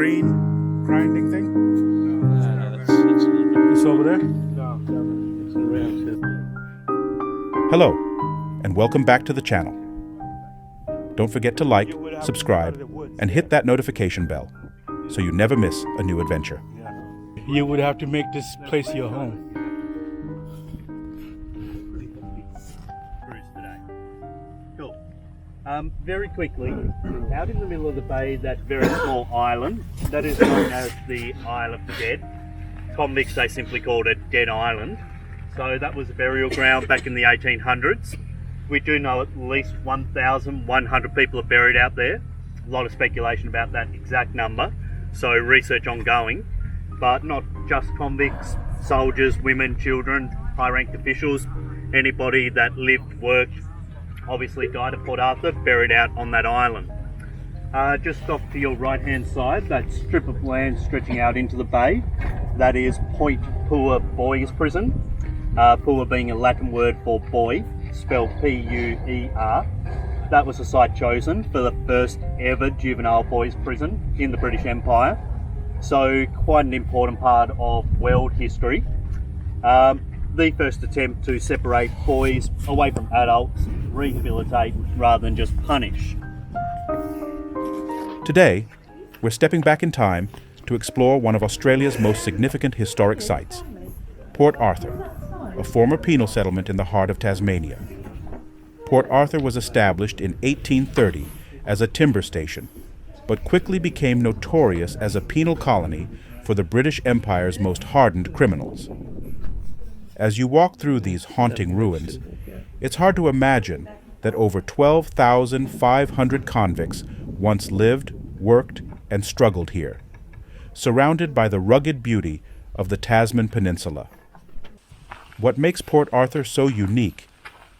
grain grinding thing? It's over there? Hello, and welcome back to the channel. Don't forget to like, subscribe, and hit that notification bell so you never miss a new adventure. You would have to make this place your home. Cool. Very quickly, out in the middle of the bay, that very small island, that is known as the Isle of the Dead. Convicts, they simply called it Dead Island. So that was a burial ground back in the 1800s. We do know at least 1,100 people are buried out there. A lot of speculation about that exact number, so research ongoing. But not just convicts, soldiers, women, children, high-ranked officials, anybody that lived, worked, obviously died at Port Arthur, buried out on that island. Just off to your right-hand side, that strip of land stretching out into the bay, that is Point Pua Boys Prison. Pua being a Latin word for boy, spelled P-U-E-R. That was the site chosen for the first ever juvenile boys prison in the British Empire. So quite an important part of world history. The first attempt to separate boys away from adults, rehabilitate rather than just punish. Today, we're stepping back in time to explore one of Australia's most significant historic sites, Port Arthur, a former penal settlement in the heart of Tasmania. Port Arthur was established in 1830 as a timber station, but quickly became notorious as a penal colony for the British Empire's most hardened criminals. As you walk through these haunting ruins, it's hard to imagine that over 12,500 convicts once lived, worked, and struggled here, surrounded by the rugged beauty of the Tasman Peninsula. What makes Port Arthur so unique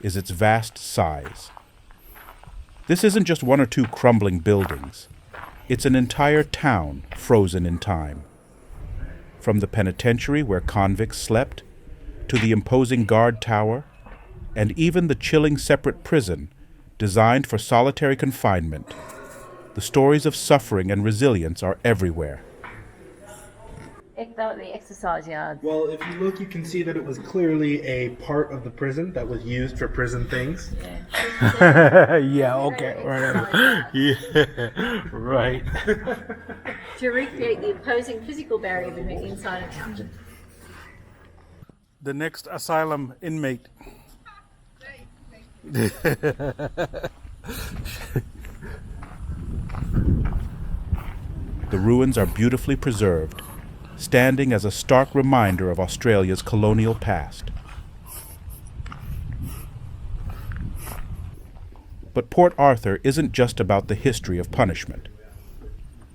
is its vast size. This isn't just one or two crumbling buildings. It's an entire town frozen in time. From the penitentiary where convicts slept, to the imposing guard tower, and even the chilling separate prison designed for solitary confinement, the stories of suffering and resilience are everywhere. The exercise yard. Well, if you look, you can see that it was clearly a part of the prison that was used for prison things. Yeah, okay, right. Yeah, right. To recreate the opposing physical barrier between inside and out. The next asylum inmate. The ruins are beautifully preserved, standing as a stark reminder of Australia's colonial past. But Port Arthur isn't just about the history of punishment.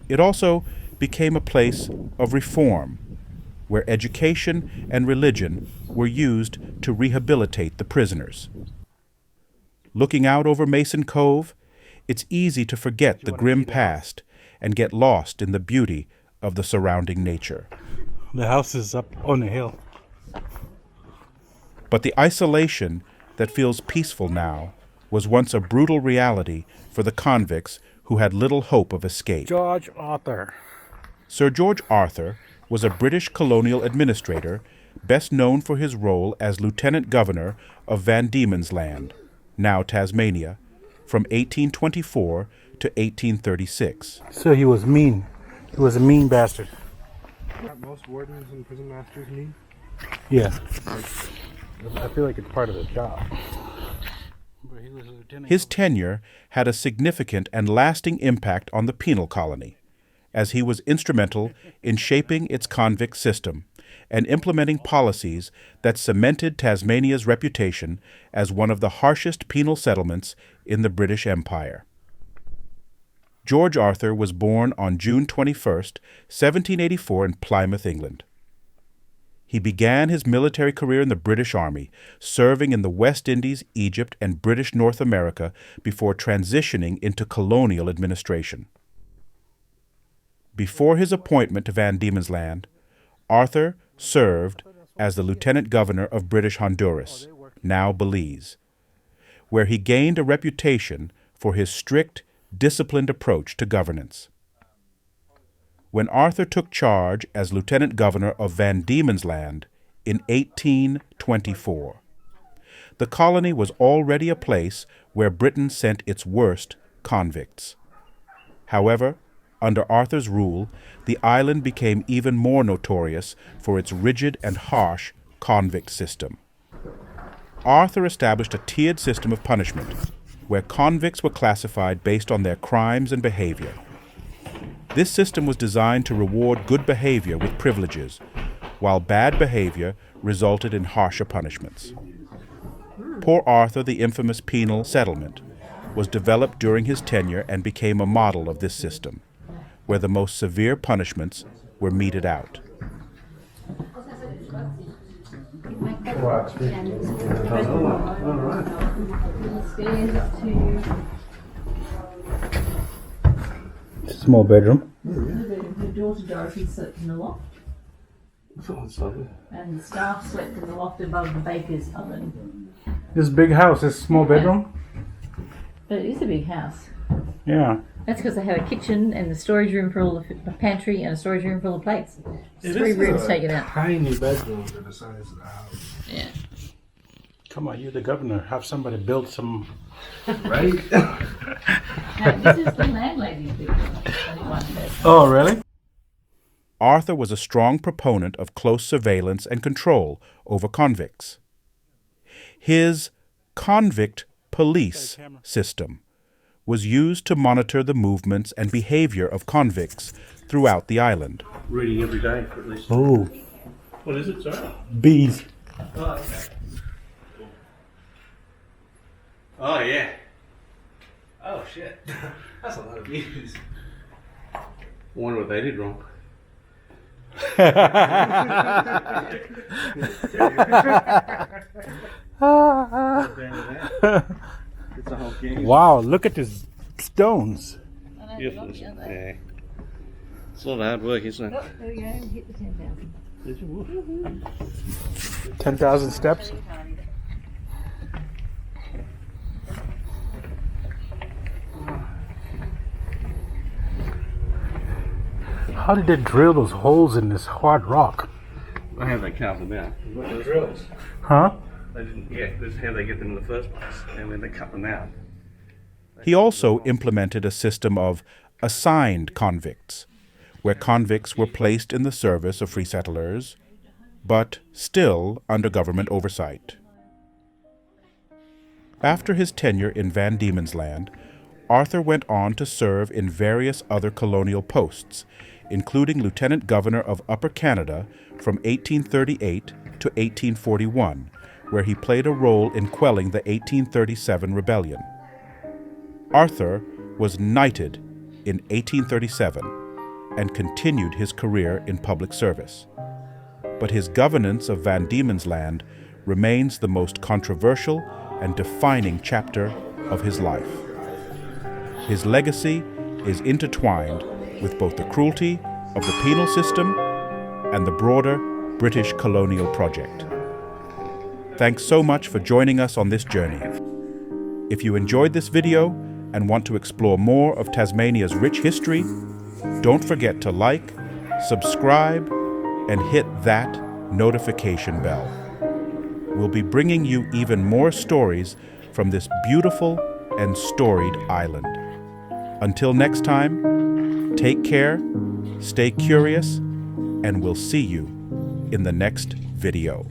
It also became a place of reform, where education and religion were used to rehabilitate the prisoners. Looking out over Mason Cove, it's easy to forget the grim past and get lost in the beauty of the surrounding nature. The house is up on the hill. But the isolation that feels peaceful now was once a brutal reality for the convicts who had little hope of escape. George Arthur. Sir George Arthur was a British colonial administrator best known for his role as Lieutenant Governor of Van Diemen's Land, now Tasmania, from 1824 to 1836. So he was mean. He was a mean bastard. Most wardens and prison masters mean. Yeah. I feel like it's part of the job. His tenure had a significant and lasting impact on the penal colony, as he was instrumental in shaping its convict system and implementing policies that cemented Tasmania's reputation as one of the harshest penal settlements in the British Empire. George Arthur was born on June 21st, 1784 in Plymouth, England. He began his military career in the British Army, serving in the West Indies, Egypt, and British North America before transitioning into colonial administration. Before his appointment to Van Diemen's Land, Arthur served as the Lieutenant Governor of British Honduras, now Belize, where he gained a reputation for his strict, disciplined approach to governance. when Arthur took charge as Lieutenant Governor of Van Diemen's Land in 1824. The colony was already a place where Britain sent its worst convicts. However, under Arthur's rule, the island became even more notorious for its rigid and harsh convict system. Arthur established a tiered system of punishment, where convicts were classified based on their crimes and behavior. This system was designed to reward good behavior with privileges, while bad behavior resulted in harsher punishments. Port Arthur, the infamous penal settlement, was developed during his tenure and became a model of this system, where the most severe punishments were meted out. Small bedroom. Her daughter Dorothy slept in the loft. And the staff slept in the loft above the baker's oven. This big house, this small bedroom? But it is a big house. Yeah. That's because they have a kitchen and the storage room for all the pantry and a storage room for all the plates. Three rooms taken out. Tiny bedroom for the size of the house. Yeah. Come on, you're the governor. Have somebody build some. Right? Now, this is the landlady's big one. Oh, really? Arthur was a strong proponent of close surveillance and control over convicts. His convict police system was used to monitor the movements and behavior of convicts throughout the island. Reading every day for at least. Oh, What is it, sir? bees. Oh, okay. Oh, yeah. Oh, shit. That's a lot of views. I wonder what they did wrong. It's a whole game. Wow, look at these stones. Beautiful. Yeah. It's a lot of hard work, isn't it? Oh, there we go. Hit the 10,000. 10,000 steps. How did they drill those holes in this hard rock? I have they carved them out. What the drills? Huh? They didn't. Yeah, this is how they get them in the first place, and then they cut them out. He also implemented a system of assigned convicts, where convicts were placed in the service of free settlers, but still under government oversight. After his tenure in Van Diemen's Land, Arthur went on to serve in various other colonial posts, including Lieutenant Governor of Upper Canada from 1838 to 1841, where he played a role in quelling the 1837 rebellion. Arthur was knighted in 1837 and continued his career in public service. But his governance of Van Diemen's Land remains the most controversial and defining chapter of his life. His legacy is intertwined with both the cruelty of the penal system and the broader British colonial project. Thanks so much for joining us on this journey. If you enjoyed this video and want to explore more of Tasmania's rich history, don't forget to like, subscribe, and hit that notification bell. We'll be bringing you even more stories from this beautiful and storied island. Until next time, take care, stay curious, and we'll see you in the next video.